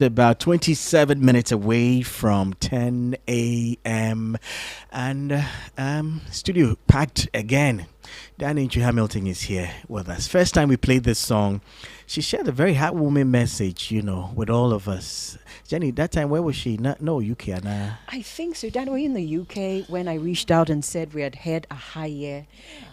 About 27 minutes away from 10 a.m. and studio packed again. Antwi Hamilton is here with us. First time we played this song, she shared a very heartwarming message, with all of us. Jenny, that time, where was she? No, UK. I think so. Dan, were you in the UK when I reached out and said we had had a higher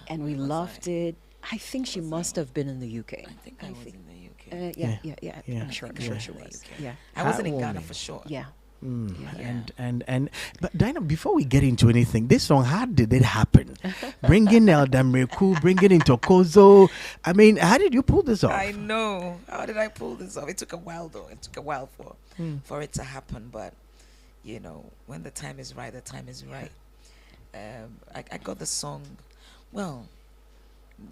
and we loved it? I think she must have been in the UK. I think I was in the UK. Yeah. Yeah. I'm sure she was. Yeah. I wasn't in Ghana for sure. Yeah. But Dinah, before we get into anything, this song, how did it happen? Bringing El Damreku, bringing in Tokozo. I mean, how did you pull this off? I know. How did I pull this off? It took a while though. It took a while for it to happen. But when the time is right, the time is right. I got the song. Well,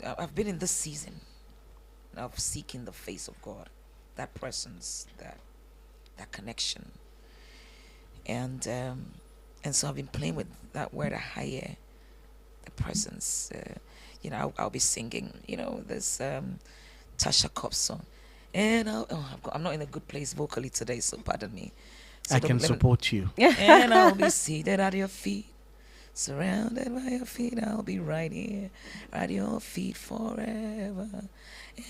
I've been in this season of seeking the face of God, that presence, that connection. And so I've been playing with that word higher, the presence. I'll be singing, this Tasha Cobbs song. And I'm not in a good place vocally today, so pardon me. So I can support you. And I'll be seated at your feet, surrounded by your feet. I'll be right here at your feet forever.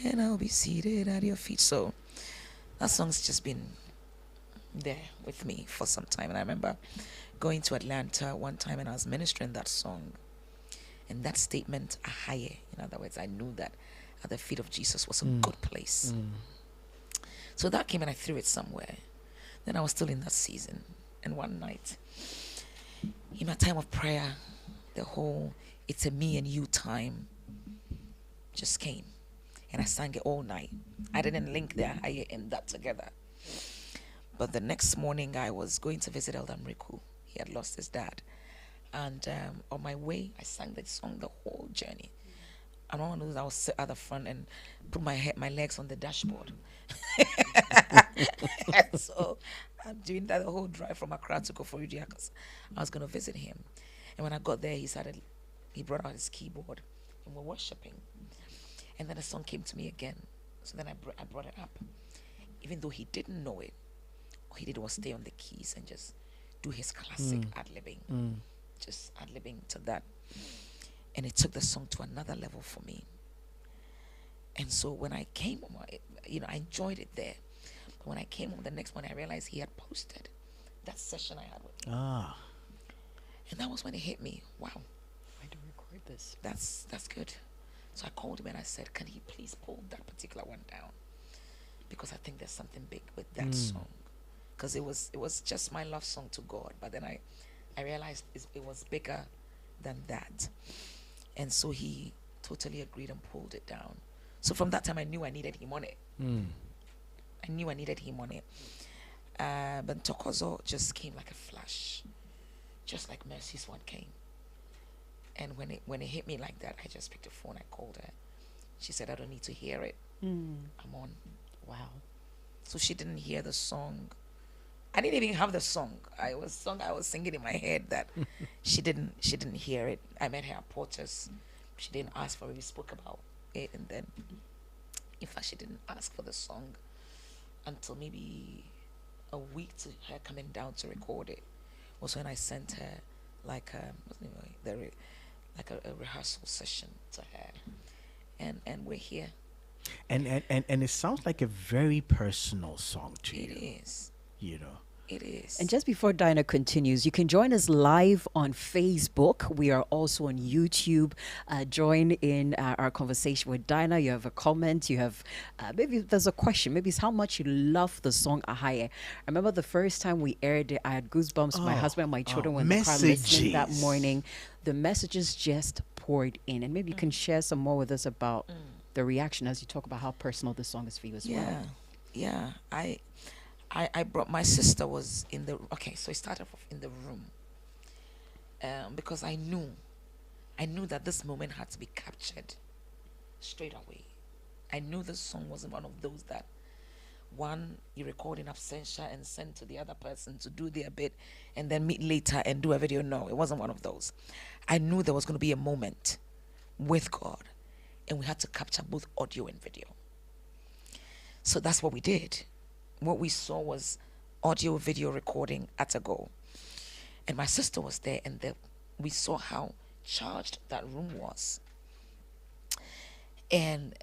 And I'll be seated at your feet. So that song's just been there with me for some time. And I remember going to Atlanta one time and I was ministering that song, and that statement, higher, in other words, I knew that at the feet of Jesus was a good place. So that came and I threw it somewhere. Then I was still in that season, and one night in my time of prayer, the whole "it's a me and you" time just came, and I sang it all night. I didn't link the higher and that together. But the next morning, I was going to visit Elder Mriku. He had lost his dad. And on my way, I sang that song the whole journey. And all I knew is I would sit at the front and put my legs on the dashboard. And so I'm doing that the whole drive from Accra to Koforidua because I was going to visit him. And when I got there, he brought out his keyboard and we're worshiping. And then the song came to me again. So then I brought it up. Even though he didn't know it, all he did was stay on the keys and just do his classic ad-libbing. Just ad-libbing to that. And it took the song to another level for me. And so when I came home, I enjoyed it there. But when I came home the next morning, I realized he had posted that session I had with him. And that was when it hit me. Wow. I do record this. That's good. So I called him and I said, can he please pull that particular one down? Because I think there's something big with that song. Because it was just my love song to God. But then I realized it was bigger than that. And so he totally agreed and pulled it down. So from that time, I knew I needed him on it. I knew I needed him on it. But Tokozo just came like a flash. Just like Mercy's one came. And when it hit me like that, I just picked the phone, I called her. She said, I don't need to hear it. I'm on. Wow. So she didn't hear the song. I didn't even have the song. I was singing in my head that she didn't hear it. I met her at Porter's. She didn't ask for it. We spoke about it, and then in fact she didn't ask for the song until maybe a week to her coming down to record it. Was when I sent her like a rehearsal session to her. And we're here. And it sounds like a very personal song to you. It is. It is. And just before Dinah continues, you can join us live on Facebook. We are also on YouTube. Join in our conversation with Dinah. You have a comment. You have maybe there's a question. Maybe it's how much you love the song Ahaye. I remember the first time we aired it, I had goosebumps. My husband and my children were in the car listening that morning. The messages just poured in. And maybe you can share some more with us about the reaction as you talk about how personal this song is for you as well. Yeah. I brought, my sister was in the, so I started off in the room because I knew that this moment had to be captured straight away. I knew this song wasn't one of those that one you record in absentia and send to the other person to do their bit and then meet later and do a video. No, it wasn't one of those. I knew there was going to be a moment with God and we had to capture both audio and video. So that's what we did. what we saw was audio video recording at a go. And my sister was there, and we saw how charged that room was. And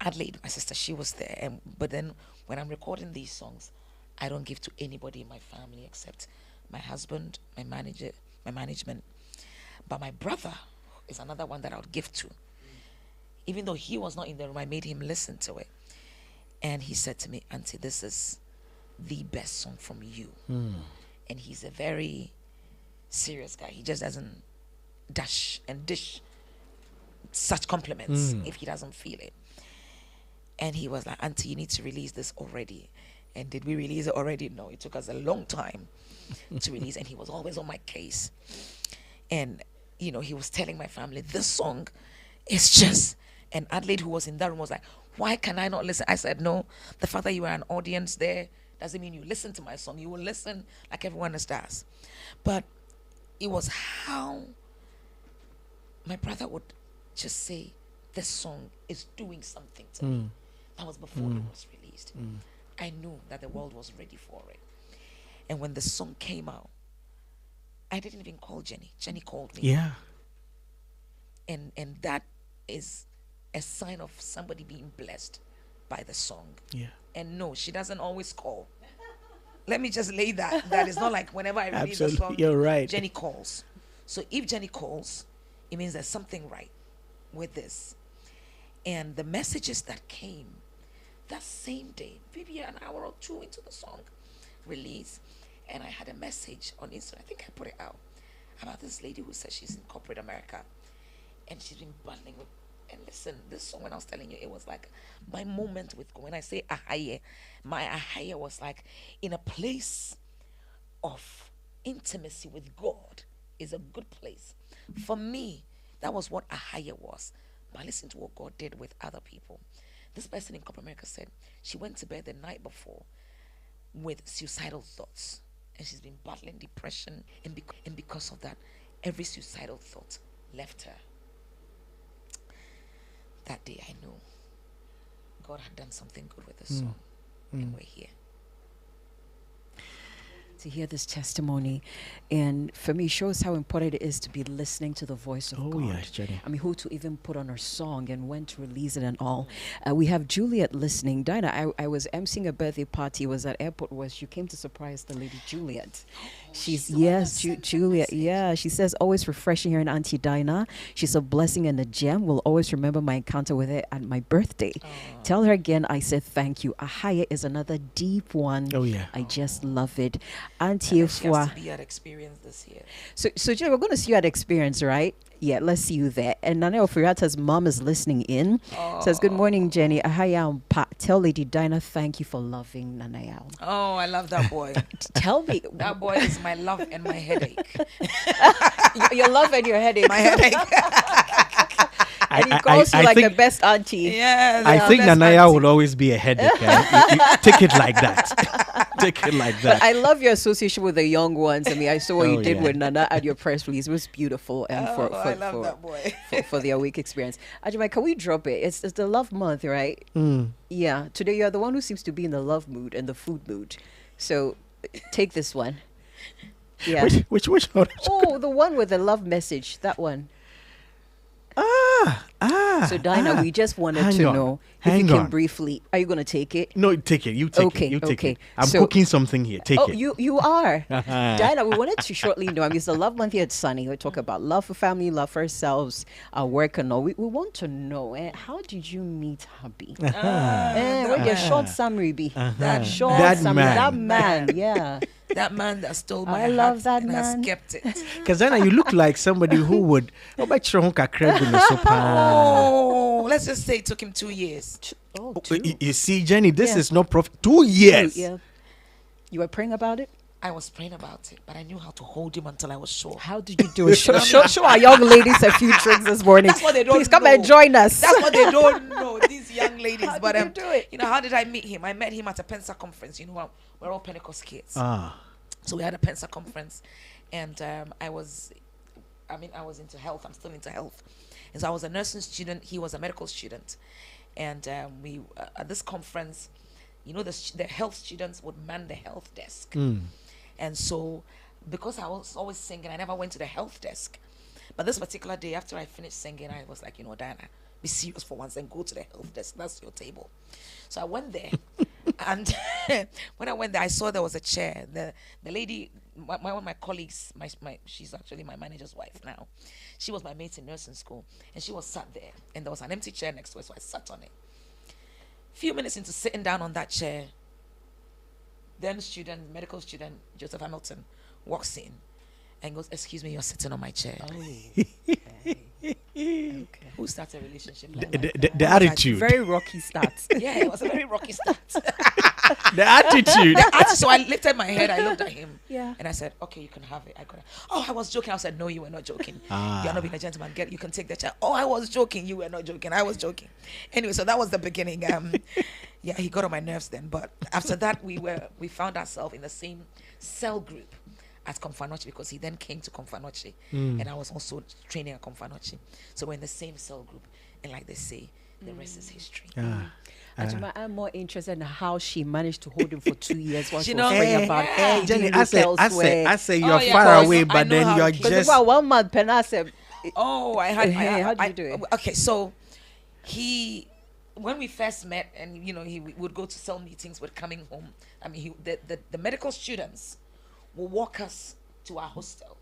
Adelaide, my sister, she was there. But then when I'm recording these songs, I don't give to anybody in my family except my husband, my management. But my brother is another one that I would give to. Even though he was not in the room, I made him listen to it. And he said to me, Auntie, this is the best song from you. And he's a very serious guy. He just doesn't dash and dish such compliments if he doesn't feel it. And he was like, Auntie, you need to release this already. And did we release it already? No, it took us a long time to release. And he was always on my case. And, he was telling my family, this song is just... And Adelaide, who was in that room, was like, why can I not listen? I said, no, the fact that you are an audience there doesn't mean you listen to my song. You will listen like everyone else does. But it was how my brother would just say, this song is doing something to me. That was before it was released. I knew that the world was ready for it. And when the song came out, I didn't even call Jenny. Jenny called me. Yeah. And that is a sign of somebody being blessed by the song. Yeah. And no, she doesn't always call. Let me just lay that is not like whenever I release a song, you're right. Jenny calls. So if Jenny calls, it means there's something right with this. And the messages that came that same day, maybe an hour or two into the song release, and I had a message on Instagram, I think I put it out, about this lady who says she's in corporate America and she's been battling with... And listen, this song, when I was telling you, it was like my moment with God. When I say ahaye, my ahaye was like in a place of intimacy with God is a good place. For me, that was what ahaye was. But listen to what God did with other people. This person in corporate America said she went to bed the night before with suicidal thoughts. And she's been battling depression. And because of that, every suicidal thought left her. That day I knew God had done something good with the song. And we're here. To hear this testimony, and for me, shows how important it is to be listening to the voice of God. Yes, Jenny. I mean, who to even put on our song and when to release it and all. We have Juliet listening. Dinah, I was emceeing a birthday party. Was at airport where you came to surprise the lady Juliet. Juliet. Yeah, she says always refreshing here in Auntie Dinah. She's a blessing and a gem. Will always remember my encounter with her at my birthday. Tell her again I said thank you. Ahaya is another deep one. Oh yeah. I just love it. Auntie She has to be at Experience this year. So Jenny, we're going to see you at Experience, right? Yeah, let's see you there. And Nana Ofuriata's mom is listening in. Says, good morning, Jenny. Ahaya Pa. Tell Lady Dinah thank you for loving Nanayao. Oh, I love that boy. Tell me. That boy is my love and my headache. Your love and your headache. My headache. And he calls you like the best auntie. Yeah. I think Nanaya will always be a headache. You take it like that. Take it like that. But I love your association with the young ones. I mean, I saw what you did yeah. with Nana at your press release. It was beautiful. And I love that boy. for the Awake experience. Ajimai, can we drop it? It's the love month, right? Yeah. Today you're the one who seems to be in the love mood and the food mood. So take this one. Yeah. Which one? Oh, the one with the love message. That one. So Dinah, we just wanted to know if you can briefly. Are you going to take it? No, take it. You take it. You take it. I'm cooking something here. Take it. You are. Dinah, we wanted to shortly know. I mean, it's the love month here at Sunny. We talk about love for family, love for ourselves, our work and all. We want to know, how did you meet hubby? What your short summary be? That short summary. That man, yeah. That man that stole my I heart love that and man. has kept it. Because then you look like somebody who would. Let's just say it took him 2 years. You see, Jenny, this is not 2 years. Yeah. You were praying about it? I was praying about it, but I knew how to hold him until I was sure. How did you do it? Show our young ladies a few tricks this morning. That's what they don't Please come know. and join us. That's what they don't know, these young ladies. How But did you do it? how did I meet him? I met him at a Pensa conference. We're all Pentecost kids. So we had a Pensa conference, and I was into health. I'm still into health. And so I was a nursing student. He was a medical student. And we at this conference, the health students would man the health desk. And so, because I was always singing, I never went to the health desk. But this particular day, after I finished singing, I was like, Diana, be serious for once and go to the health desk. That's your table. So I went there. And when I went there, I saw there was a chair. The lady, one of my colleagues, she's actually my manager's wife now. She was my mate in nursing school. And she was sat there. And there was an empty chair next to her, so I sat on it. Few minutes into sitting down on that chair, then medical student Joseph Hamilton walks in and goes, "Excuse me, you're sitting on my chair." Okay. Who starts a relationship? The attitude. Very rocky start. Yeah, it was a very rocky start. The attitude. So I lifted my head, I looked at him, Yeah. and I said, "Okay, you can have it." I was joking. I said, "No, you were not joking. Ah. You're not being a gentleman. You can take the chair." "Oh, I was joking. You were not joking. I was joking." Anyway, so that was the beginning. Yeah, he got on my nerves then. But after that, we found ourselves in the same cell group at Confanoche, because he then came to Confanoche, and I was also training at Confanoche. So we're in the same cell group, and like they say, the rest is history. Ajima, I'm more interested in how she managed to hold him for 2 years while she know, was praying about yeah. Jenny, I I say you're yeah, far because away, I but know then how you're to keep- because just. about 1 month, Penasa. Oh, how did you do it? Okay, so when we first met, and he would go to cell meetings, would coming home. I mean, the medical students will walk us to our hostel,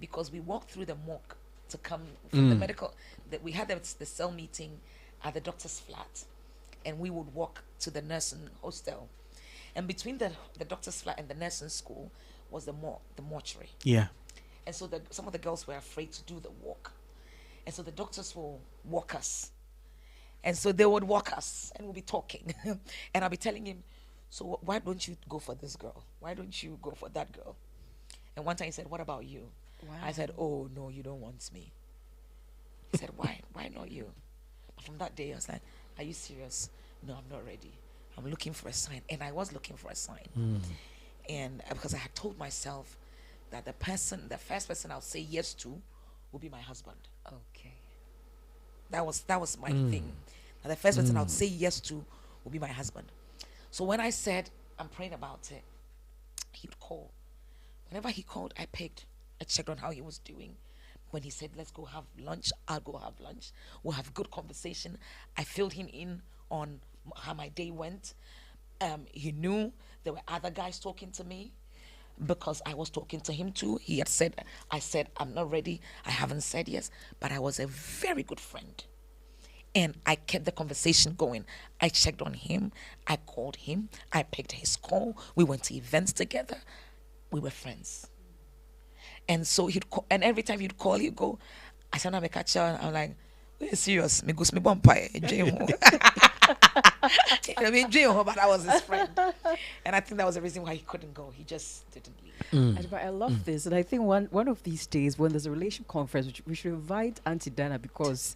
because we walked through the morgue to come from the medical. That we had the cell meeting at the doctor's flat, and we would walk to the nursing hostel, and between the doctor's flat and the nursing school was the mortuary. Yeah. And so some of the girls were afraid to do the walk. And so the doctors will walk us. And so they would walk us, and we'll be talking. And I'll be telling him, "So why don't you go for this girl? Why don't you go for that girl?" And one time he said, "What about you?" Wow. I said, "Oh, no, you don't want me." He said, "Why? Why not you?" But from that day, I was like, "Are you serious?" "No, I'm not ready. I'm looking for a sign." And I was looking for a sign. And because I had told myself that the first person I'll say yes to will be my husband. Okay. That was my thing. That the first person I'll say yes to will be my husband. So when I said I'm praying about it, he would call. Whenever he called, I picked. I checked on how he was doing. When he said, "Let's go have lunch," I'll go have lunch. We'll have good conversation. I filled him in on how my day went. He knew there were other guys talking to me, because I was talking to him too. I said, "I'm not ready. I haven't said yes," but I was a very good friend. And I kept the conversation going. I checked on him. I called him. I picked his call. We went to events together. We were friends. And so he'd call, and every time he'd call, he'd go, I said, "I'm a catcher." I'm like, "We're serious. Me goes me bumpire. I mean, but I was his friend. And I think that was the reason why he couldn't go. He just didn't leave. But I love this, and I think one of these days when there's a relation conference, we should invite Auntie Dana, because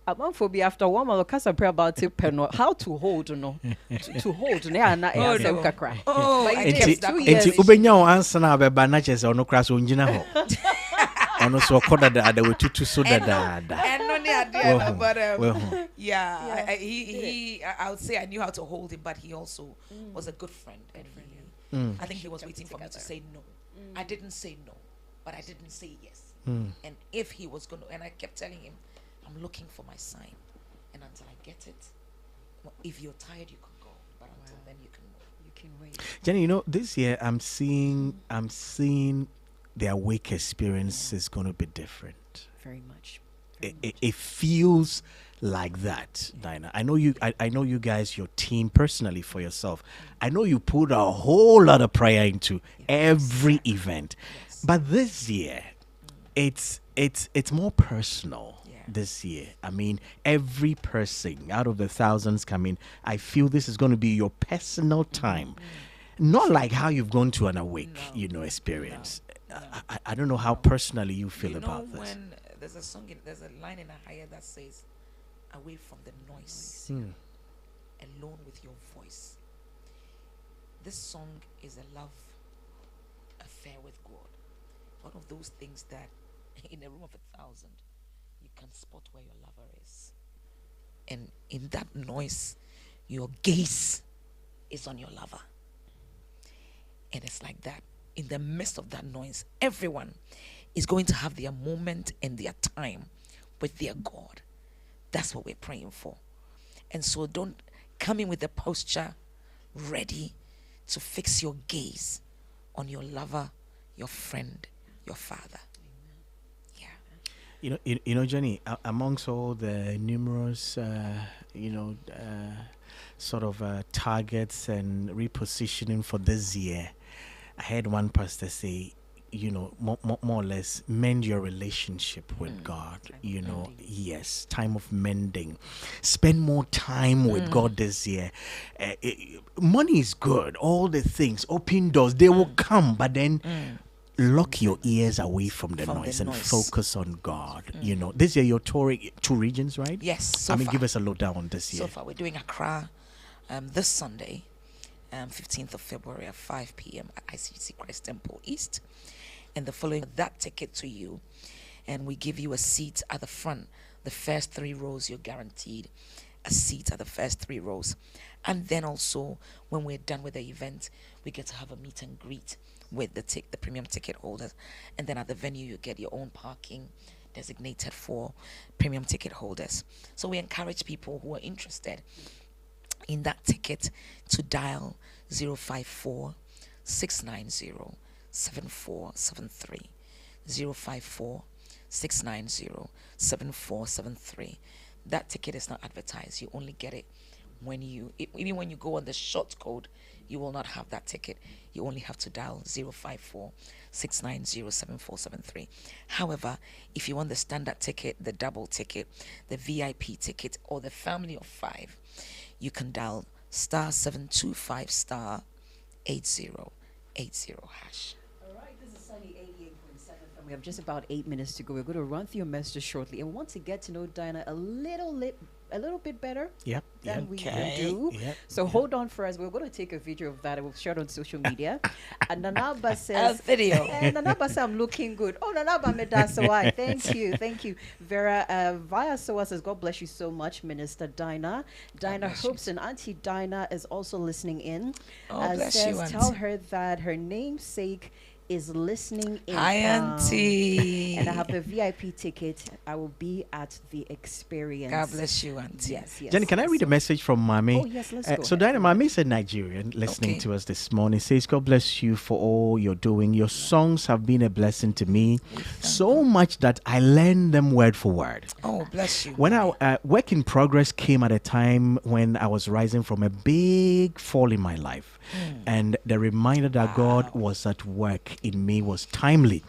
Amanphobia after 1 month, cast a prayer about it, how to hold, to hold, no. Oh, But I it kept takes that 2 years. Enti ubenya wo ansa na beba na chese ono kra so njina ho. Ono so koda da we tutu so da. And no idea, but Well, yeah, I would say I knew how to hold him, but he also was a good friend. And I think he was waiting for me to say no. I didn't say no, but I didn't say yes. And if he was going to, and I kept telling him, "I'm looking for my sign, and until I get it, well, if you're tired, you can go, but until then, you can move." You can wait. Jenny, this year I'm seeing the awake experience is going to be different. Very much. It feels like that, Dinah. I know you guys, your team personally, for yourself. I know you put a whole lot of prayer into every event, but this year, it's more personal. This year, I mean, every person out of the thousands coming, I feel this is going to be your personal time, not like how you've gone to an awake, experience. I don't know how personally you feel about this. When there's a song, there's a line in a higher that says, "Away from the noise, alone with your voice." This song is a love affair with God. One of those things that in a room of 1,000, you can spot where your lover is. And in that noise, your gaze is on your lover. And it's like that. In the midst of that noise, everyone is going to have their moment and their time with their God. That's what we're praying for. And so don't come in with the posture ready to fix your gaze on your lover, your friend, your father. Yeah. Jenny, amongst all the numerous, sort of targets and repositioning for this year, I heard one pastor say, more or less, mend your relationship with God. Yes, time of mending. Spend more time with God this year. Money is good, all the things, open doors, they will come, but then lock your ears away from the noise and focus on God. This year you're touring 2 regions, right? Yes. Give us a lowdown on this year. So far, we're doing Accra this Sunday, 15th of February at 5 p.m. at ICC Christ Temple East. And the following, that ticket to you, and we give you a seat at the front. The first 3 rows, you're guaranteed a seat at the first 3 rows. And then also, when we're done with the event, we get to have a meet and greet with the premium ticket holders. And then at the venue, you get your own parking designated for premium ticket holders. So we encourage people who are interested in that ticket to dial 054 690 7473. 054 690 7473. That ticket is not advertised. You only get it even when you go on the short code, you will not have that ticket. You only have to dial 054 690 7473. However, if you want the standard ticket, the double ticket, the VIP ticket, or the family of 5, you can dial *725 *8080 hash. We have just about 8 minutes to go. We're going to run through your message shortly, and we want to get to know Dinah a little bit better than we do. So hold on for us. We're going to take a video of that and we'll share it on social media. And Nanaba says, video. Nanaba says, I'm looking good. Oh, Nanaba Medasawai. Thank you. Vera Via Soa says, God bless you so much, Minister Dinah. Dinah hopes and Auntie Dinah is also listening in. Bless says, you, Auntie. Tell her that her namesake is listening in. Hi, Auntie. And I have a VIP ticket. I will be at the experience. God bless you, Auntie. Yes. Jenny, can I read a message from Mami? Oh, yes, let's go. So, Diana, Mami is a Nigerian listening to us this morning. Says, God bless you for all you're doing. Your songs have been a blessing to me. So much that I learned them word for word. Oh, bless you. When Work in Progress came at a time when I was rising from a big fall in my life. And the reminder that God was at work in me was timely.